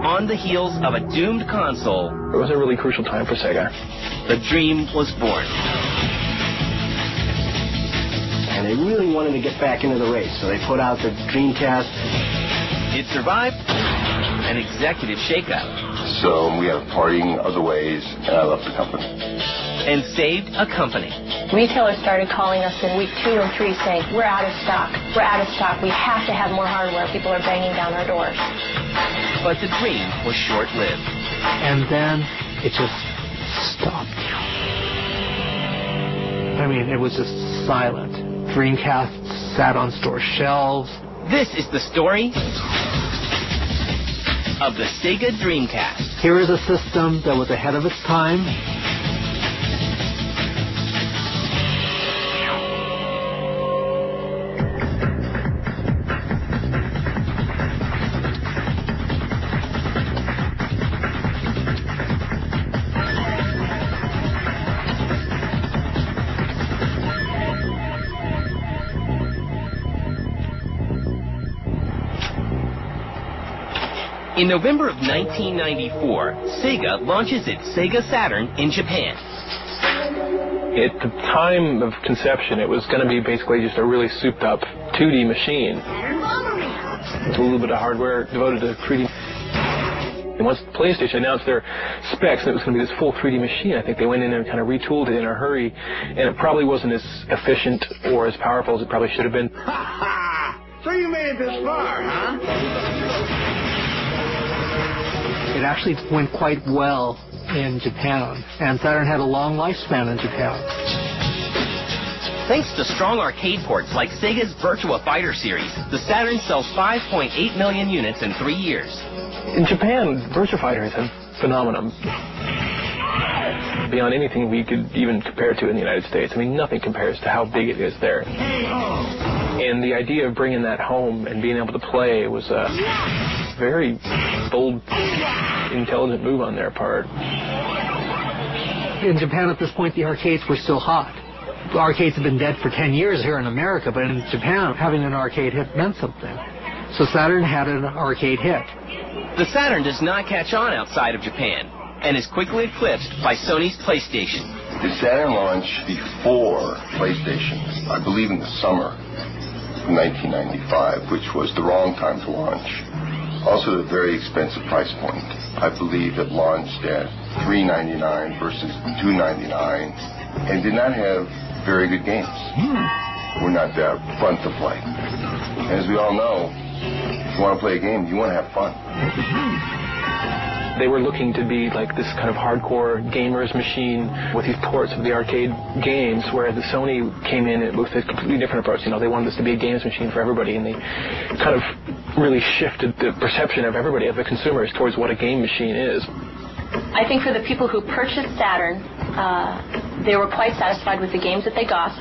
On the heels of a doomed console, it was a really crucial time for Sega. The dream was born. And they really wanted to get back into the race, so they put out the Dreamcast. It survived an executive shakeup. So we had a parting of the ways, and I left the company. And saved a company. Retailers started calling us in week 2 and 3 saying, we're out of stock. We're out of stock. We have to have more hardware. People are banging down our doors. But the dream was short-lived. And then it just stopped. I mean, it was just silent. Dreamcast sat on store shelves. This is the story of the Sega Dreamcast. Here is a system that was ahead of its time. In November of 1994, Sega launches its Sega Saturn in Japan. At the time of conception, it was going to be basically just a really souped-up 2D machine. With a little bit of hardware devoted to 3D. And once PlayStation announced their specs and it was going to be this full 3D machine, I think they went in and kind of retooled it in a hurry, and it probably wasn't as efficient or as powerful as it probably should have been. So you made it this far, huh? It actually went quite well in Japan, and Saturn had a long lifespan in Japan. Thanks to strong arcade ports like Sega's Virtua Fighter series, the Saturn sells 5.8 million units in 3 years. In Japan, Virtua Fighter is a phenomenon. Beyond anything we could even compare to in the United States. I mean, nothing compares to how big it is there. And the idea of bringing that home and being able to play was a very bold, intelligent move on their part. In Japan at this point, the arcades were still hot. The arcades had been dead for 10 years here in America, but in Japan, having an arcade hit meant something. So Saturn had an arcade hit. The Saturn does not catch on outside of Japan, and is quickly eclipsed by Sony's PlayStation. The Saturn launched before PlayStation, I believe in the summer of 1995, which was the wrong time to launch. Also a very expensive price point. I believe it launched at $399 versus $299 and did not have very good games. Were not that fun to play. And as we all know, if you want to play a game, you want to have fun. They were looking to be like this kind of hardcore gamers machine with these ports of the arcade games, whereas the Sony came in with a completely different approach. You know, they wanted this to be a games machine for everybody, and they kind of really shifted the perception of everybody, of the consumers, towards what a game machine is. I think for the people who purchased Saturn, they were quite satisfied with the games that they got.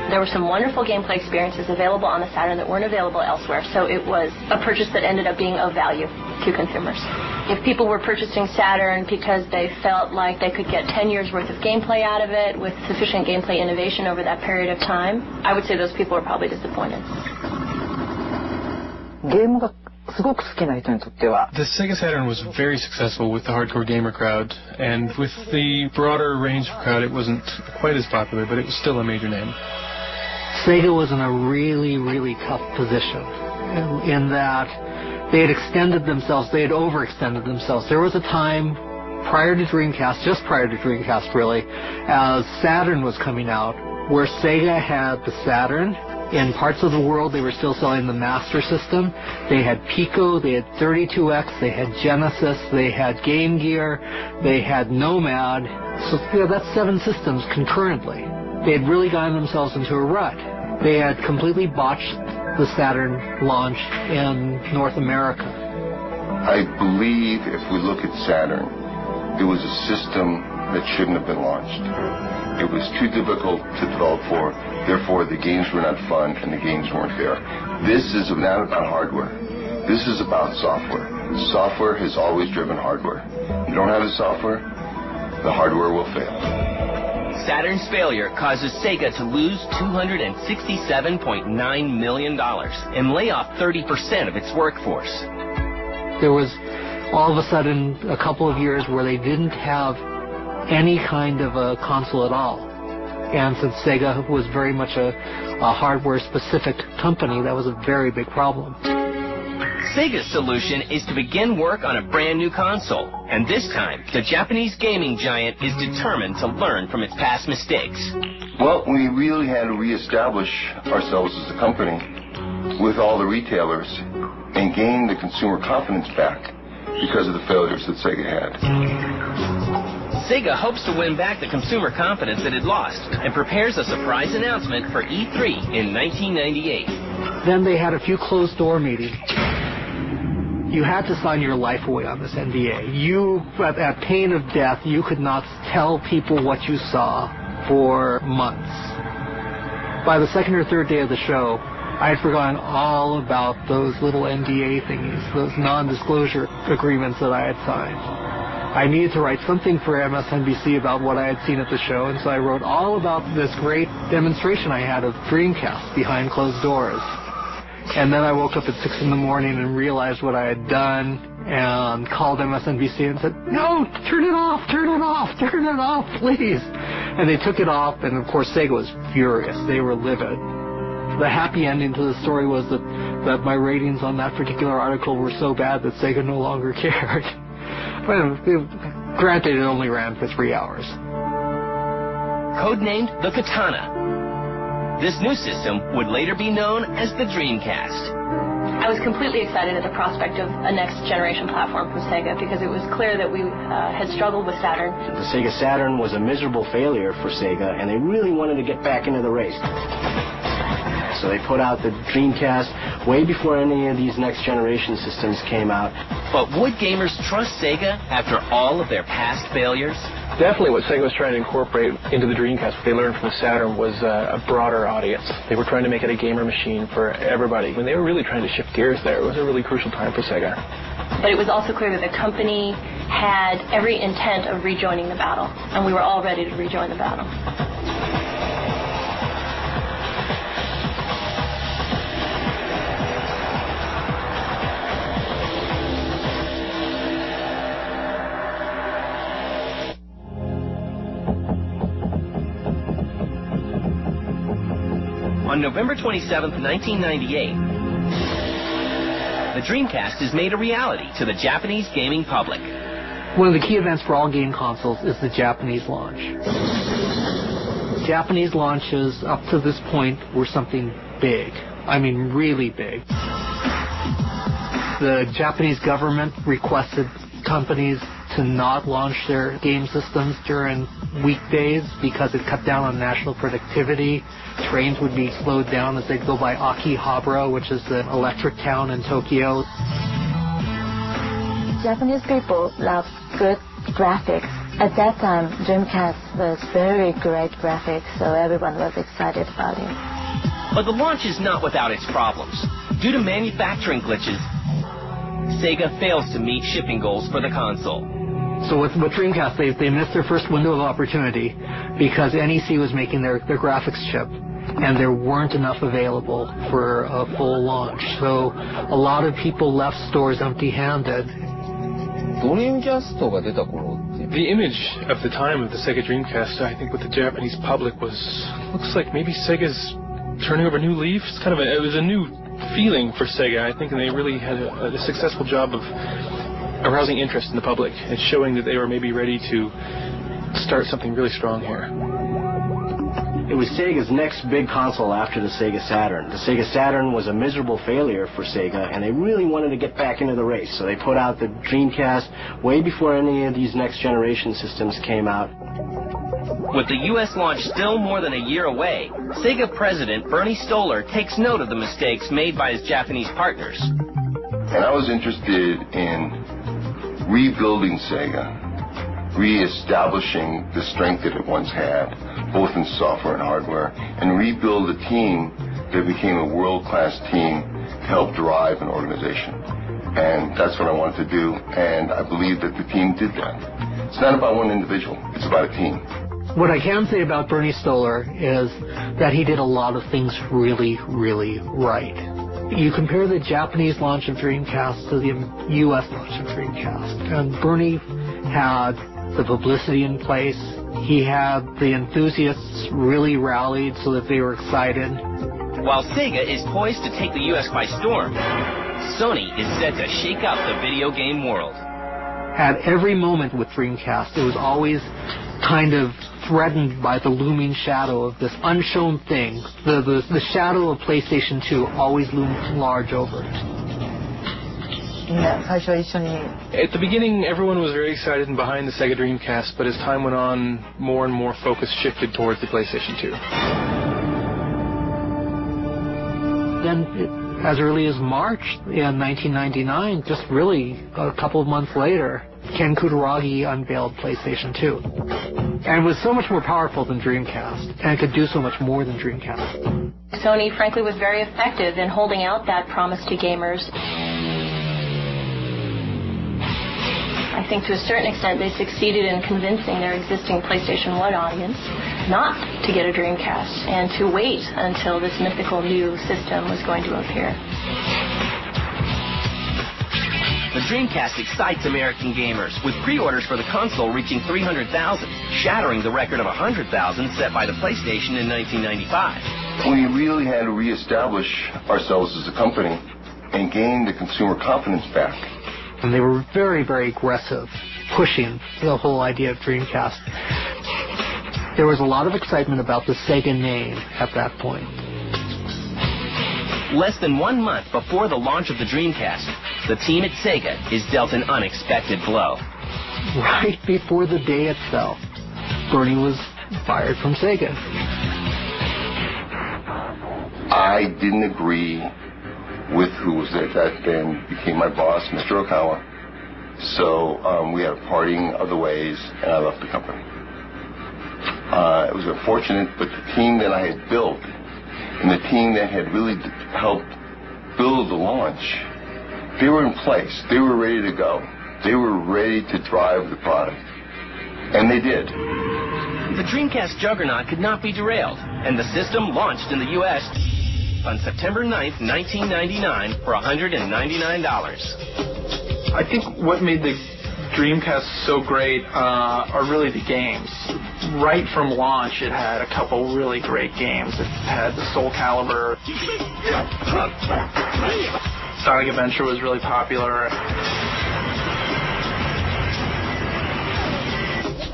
There were some wonderful gameplay experiences available on the Saturn that weren't available elsewhere, so it was a purchase that ended up being of value to consumers. If people were purchasing Saturn because they felt like they could get 10 years worth of gameplay out of it with sufficient gameplay innovation over that period of time, I would say those people were probably disappointed. The Sega Saturn was very successful with the hardcore gamer crowd, and with the broader range of crowd, it wasn't quite as popular, but it was still a major name. Sega was in a really, really tough position in that they had extended themselves, they had overextended themselves. There was a time prior to Dreamcast, just prior to Dreamcast really, as Saturn was coming out, where Sega had the Saturn. In parts of the world, they were still selling the Master System. They had Pico, they had 32X, they had Genesis, they had Game Gear, they had Nomad. So that's 7 systems concurrently. They had really gotten themselves into a rut. They had completely botched the Saturn launch in North America. I believe if we look at Saturn, it was a system that shouldn't have been launched. It was too difficult to develop for, therefore the games were not fun and the games weren't there. This is not about hardware. This is about software. Software has always driven hardware. You don't have the software, the hardware will fail. Saturn's failure causes Sega to lose $267.9 million and lay off 30% of its workforce. There was all of a sudden a couple of years where they didn't have any kind of a console at all. And since Sega was very much a hardware-specific company, that was a very big problem. Sega's solution is to begin work on a brand new console, and this time, the Japanese gaming giant is determined to learn from its past mistakes. Well, we really had to reestablish ourselves as a company with all the retailers and gain the consumer confidence back because of the failures that Sega had. Sega hopes to win back the consumer confidence it had lost and prepares a surprise announcement for E3 in 1998. Then they had a few closed-door meetings. You had to sign your life away on this NDA. You, at pain of death, you could not tell people what you saw for months. By the second or third day of the show, I had forgotten all about those little NDA thingies, those non-disclosure agreements that I had signed. I needed to write something for MSNBC about what I had seen at the show, and so I wrote all about this great demonstration I had of Dreamcast behind closed doors. And then I woke up at 6 in the morning and realized what I had done and called MSNBC and said, "No, turn it off, please." And they took it off, and of course Sega was furious. They were livid. The happy ending to the story was that my ratings on that particular article were so bad that Sega no longer cared. Well, granted, it only ran for 3 hours. Codenamed the Katana. This new system would later be known as the Dreamcast. I was completely excited at the prospect of a next-generation platform from Sega because it was clear that we had struggled with Saturn. The Sega Saturn was a miserable failure for Sega, and they really wanted to get back into the race. So they put out the Dreamcast way before any of these next-generation systems came out. But would gamers trust Sega after all of their past failures? Definitely what Sega was trying to incorporate into the Dreamcast, what they learned from the Saturn, was a broader audience. They were trying to make it a gamer machine for everybody. When they were really trying to shift gears there, it was a really crucial time for Sega. But it was also clear that the company had every intent of rejoining the battle, and we were all ready to rejoin the battle. On November 27, 1998, the Dreamcast is made a reality to the Japanese gaming public. One of the key events for all game consoles is the Japanese launch. Japanese launches up to this point were something big. I mean, really big. The Japanese government requested companies to not launch their game systems during weekdays because it cut down on national productivity. Trains would be slowed down as they go by Akihabara, which is the electric town in Tokyo. Japanese people love good graphics. At that time, Dreamcast was very great graphics, so everyone was excited about it. But the launch is not without its problems. Due to manufacturing glitches, Sega fails to meet shipping goals for the console. So with Dreamcast, they missed their first window of opportunity because NEC was making their graphics chip, and there weren't enough available for a full launch. So a lot of people left stores empty-handed. The image of the time of the Sega Dreamcast, I think, with the Japanese public looks like maybe Sega's turning over new leaves. It was a new feeling for Sega, I think, and they really had a successful job of arousing interest in the public and showing that they were maybe ready to start something really strong here. It was Sega's next big console after the Sega Saturn. The Sega Saturn was a miserable failure for Sega, and they really wanted to get back into the race. So they put out the Dreamcast way before any of these next-generation systems came out. With the U.S. launch still more than a year away, Sega president Bernie Stolar takes note of the mistakes made by his Japanese partners. And I was interested in rebuilding Sega, reestablishing the strength that it once had, both in software and hardware, and rebuild a team that became a world-class team to help drive an organization. And that's what I wanted to do, and I believe that the team did that. It's not about one individual, it's about a team. What I can say about Bernie Stolar is that he did a lot of things really, really right. You compare the Japanese launch of Dreamcast to the U.S. launch of Dreamcast, and Bernie had the publicity in place. He had the enthusiasts really rallied so that they were excited. While Sega is poised to take the U.S. by storm, Sony is set to shake up the video game world. At every moment with Dreamcast, it was always kind of threatened by the looming shadow of this unshown thing. The shadow of PlayStation 2 always loomed large over it. At the beginning, everyone was very excited and behind the Sega Dreamcast, but as time went on, more and more focus shifted towards the PlayStation 2. Then, as early as March in 1999, just really a couple of months later, Ken Kutaragi unveiled PlayStation 2. And it was so much more powerful than Dreamcast, and it could do so much more than Dreamcast. Sony, frankly, was very effective in holding out that promise to gamers. I think to a certain extent they succeeded in convincing their existing PlayStation 1 audience not to get a Dreamcast and to wait until this mythical new system was going to appear. The Dreamcast excites American gamers, with pre-orders for the console reaching 300,000, shattering the record of 100,000 set by the PlayStation in 1995. We really had to reestablish ourselves as a company and gain the consumer confidence back. And they were very, very aggressive, pushing the whole idea of Dreamcast. There was a lot of excitement about the Sega name at that point. Less than 1 month before the launch of the Dreamcast, the team at Sega is dealt an unexpected blow. Right before the day itself, Bernie was fired from Sega. I didn't agree with who was at that then became my boss, Mr. Okawa. So we had a parting of the ways, and I left the company. It was unfortunate, but the team that I had built and the team that had really helped build the launch, they were in place. They were ready to go. They were ready to drive the product. And they did. The Dreamcast juggernaut could not be derailed, and the system launched in the U.S. on September 9th, 1999 for $199. I think what made the Dreamcast so great are really the games. Right from launch, it had a couple really great games. It had the Soul Calibur. Sonic Adventure was really popular.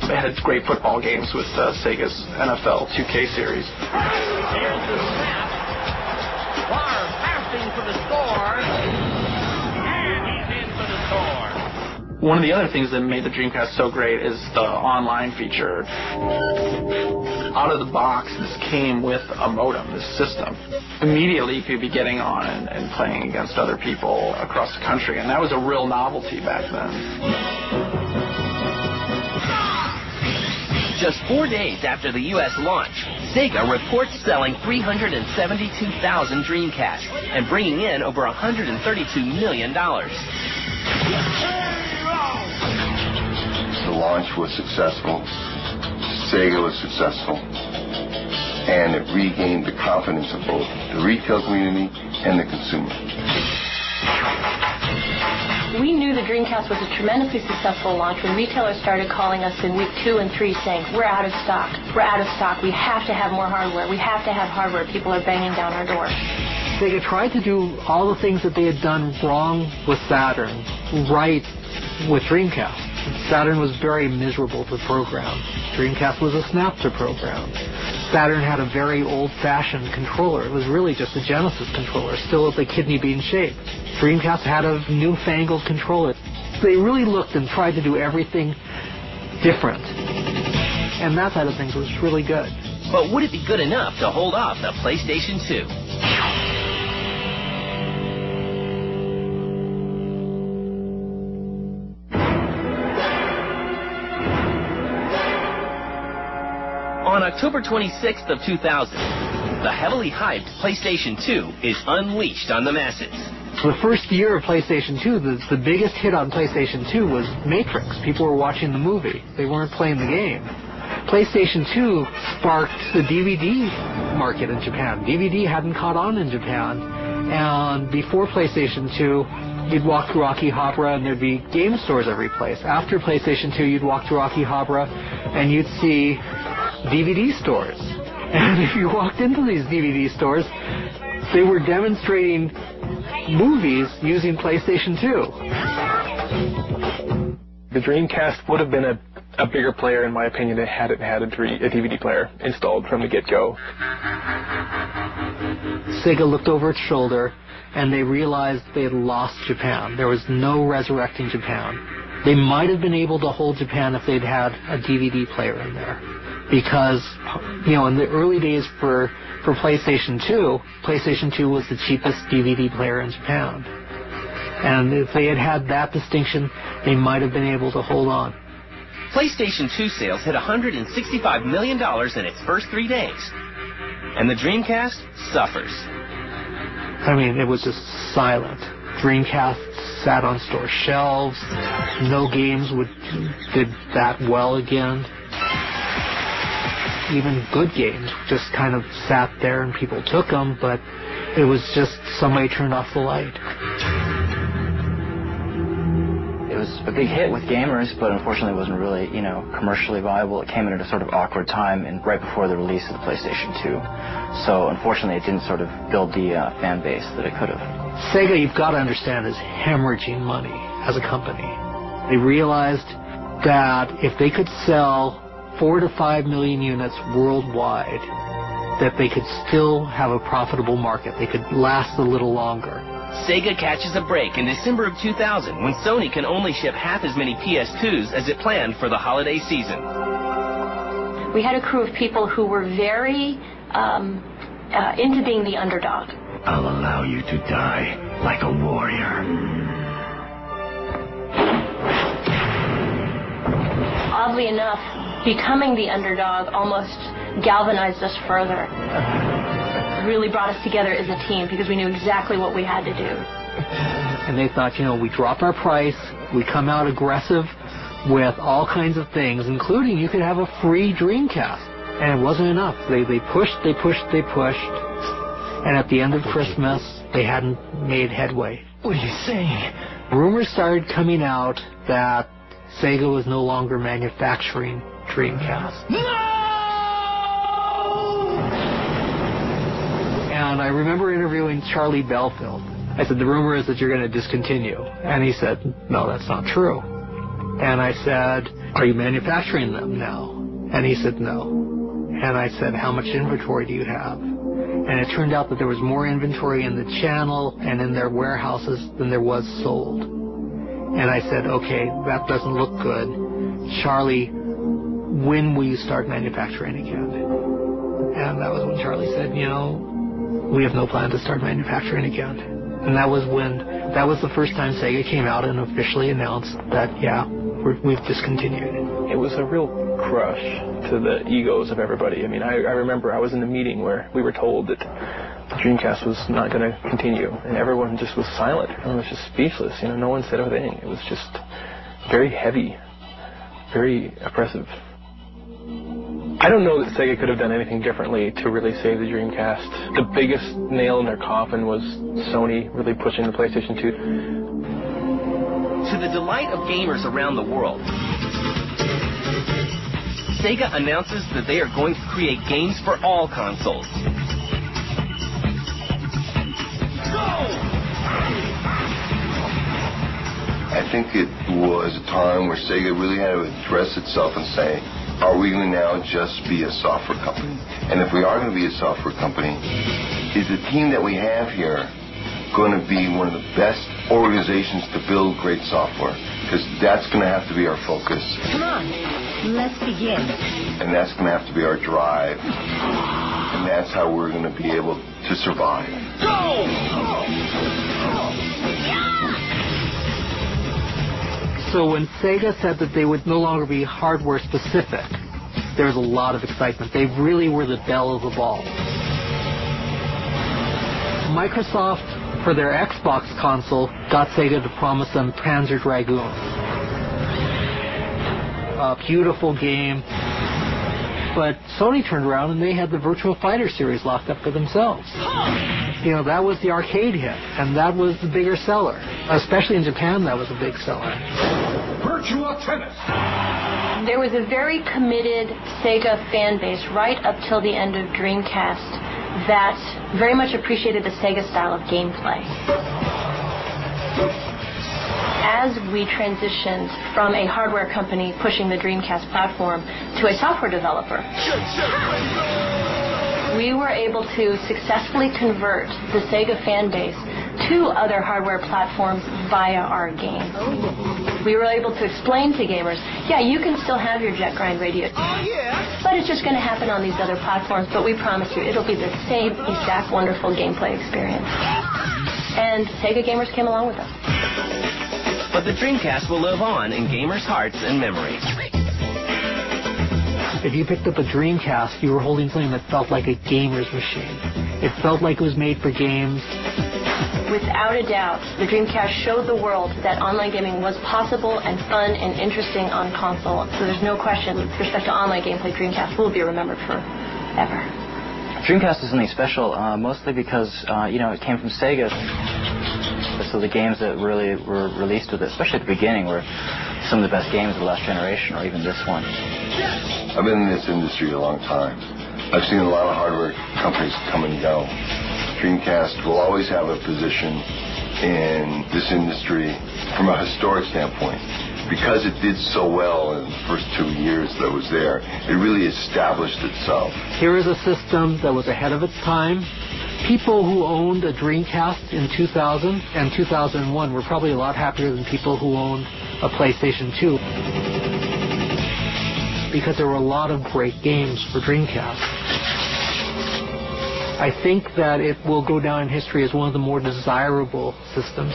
It had great football games with Sega's NFL 2K series. Here's the snap. Barr passing for the score. And he's in for the score. One of the other things that made the Dreamcast so great is the online feature. Out of the box, this came with a modem, this system. Immediately, you could be getting on and playing against other people across the country, and that was a real novelty back then. Just 4 days after the U.S. launch, Sega reports selling 372,000 Dreamcasts and bringing in over $132 million. The launch was successful. Sega was successful. And it regained the confidence of both the retail community and the consumer. We knew the Dreamcast was a tremendously successful launch when retailers started calling us in week 2 and 3 saying, we're out of stock, we have to have more hardware, we have to have hardware, people are banging down our door. Sega tried to do all the things that they had done wrong with Saturn, right with Dreamcast. Saturn was very miserable to program. Dreamcast was a snap to program. Saturn had a very old-fashioned controller. It was really just a Genesis controller, still at the kidney bean shape. Dreamcast had a newfangled controller. They really looked and tried to do everything different. And that side of things was really good. But would it be good enough to hold off the PlayStation 2? On October 26th of 2000, the heavily hyped PlayStation 2 is unleashed on the masses. The first year of PlayStation 2, the biggest hit on PlayStation 2 was Matrix. People were watching the movie. They weren't playing the game. PlayStation 2 sparked the DVD market in Japan. DVD hadn't caught on in Japan, and before PlayStation 2, you'd walk through Akihabara and there'd be game stores every place. After PlayStation 2, you'd walk through Akihabara and you'd see DVD stores. And if you walked into these DVD stores, they were demonstrating movies using PlayStation 2. The Dreamcast would have been a bigger player, in my opinion, had it had a DVD player installed from the get-go. Sega looked over its shoulder, and they realized they had lost Japan. There was no resurrecting Japan. They might have been able to hold Japan if they'd had a DVD player in there. Because, in the early days for PlayStation 2, PlayStation 2 was the cheapest DVD player in Japan. And if they had had that distinction, they might have been able to hold on. PlayStation 2 sales hit $165 million in its first 3 days. And the Dreamcast suffers. I mean, it was just silent. Dreamcast sat on store shelves. No games did that well again. Even good games just kind of sat there and people took them, but it was just somebody turned off the light. It was a big hit with gamers, but unfortunately it wasn't really, commercially viable. It came in at a sort of awkward time and right before the release of the PlayStation 2. So unfortunately it didn't sort of build the fan base that it could have. Sega, you've got to understand, is hemorrhaging money as a company. They realized that if they could sell 4 to 5 million units worldwide, that they could still have a profitable market. They could last a little longer. Sega catches a break in December of 2000 when Sony can only ship half as many PS2s as it planned for the holiday season. We had a crew of people who were very into being the underdog. I'll allow you to die like a warrior. Oddly enough, becoming the underdog almost galvanized us further. Really brought us together as a team because we knew exactly what we had to do. And they thought, we drop our price, we come out aggressive with all kinds of things, including you could have a free Dreamcast. And it wasn't enough. They pushed. And at the end of Christmas, they hadn't made headway. What are you saying? Rumors started coming out that Sega was no longer manufacturing Dreamcast. No! And I remember interviewing Charlie Belfield. I said, the rumor is that you're going to discontinue. And he said, no, that's not true. And I said, are you manufacturing them now? And he said, no. And I said, how much inventory do you have? And it turned out that there was more inventory in the channel and in their warehouses than there was sold. And I said, okay, that doesn't look good. Charlie, when will you start manufacturing again? And that was when Charlie said, we have no plan to start manufacturing again. And that was the first time Sega came out and officially announced that, we've discontinued. It was a real crush to the egos of everybody. I mean, I remember I was in a meeting where we were told that the Dreamcast was not going to continue, and everyone just was silent. Everyone was just speechless. No one said a thing. It was just very heavy, very oppressive. I don't know that Sega could have done anything differently to really save the Dreamcast. The biggest nail in their coffin was Sony really pushing the PlayStation 2. To the delight of gamers around the world, Sega announces that they are going to create games for all consoles. I think it was a time where Sega really had to address itself and say, are we going to now just be a software company? And if we are going to be a software company, is the team that we have here going to be one of the best organizations to build great software? Because that's going to have to be our focus. Come on, let's begin. And that's going to have to be our drive. And that's how we're going to be able to survive. Go! So when Sega said that they would no longer be hardware specific, there was a lot of excitement. They really were the belle of the ball. Microsoft, for their Xbox console, got Sega to promise them Panzer Dragoon. A beautiful game. But Sony turned around and they had the Virtua Fighter series locked up for themselves. You know, that was the arcade hit, and that was the bigger seller. Especially in Japan, that was a big seller. Virtua Tennis. There was a very committed Sega fan base right up till the end of Dreamcast that very much appreciated the Sega style of gameplay. As we transitioned from a hardware company pushing the Dreamcast platform to a software developer, we were able to successfully convert the Sega fan base to other hardware platforms via our game. We were able to explain to gamers, yeah, you can still have your jet grind radio, but it's just going to happen on these other platforms, but we promise you it'll be the same exact wonderful gameplay experience. And Sega gamers came along with us. But the Dreamcast will live on in gamers' hearts and memories. If you picked up a Dreamcast, you were holding something that felt like a gamer's machine. It felt like it was made for games. Without a doubt, the Dreamcast showed the world that online gaming was possible and fun and interesting on console. So there's no question, with respect to online gameplay, Dreamcast will be remembered forever. Dreamcast is something special, mostly because, it came from Sega. So the games that really were released with it, especially at the beginning, were some of the best games of the last generation, or even this one. I've been in this industry a long time. I've seen a lot of hardware companies come and go. Dreamcast will always have a position in this industry from a historic standpoint. Because it did so well in the first 2 years that it was there, it really established itself. Here is a system that was ahead of its time. People who owned a Dreamcast in 2000 and 2001 were probably a lot happier than people who owned a PlayStation 2. Because there were a lot of great games for Dreamcast. I think that it will go down in history as one of the more desirable systems.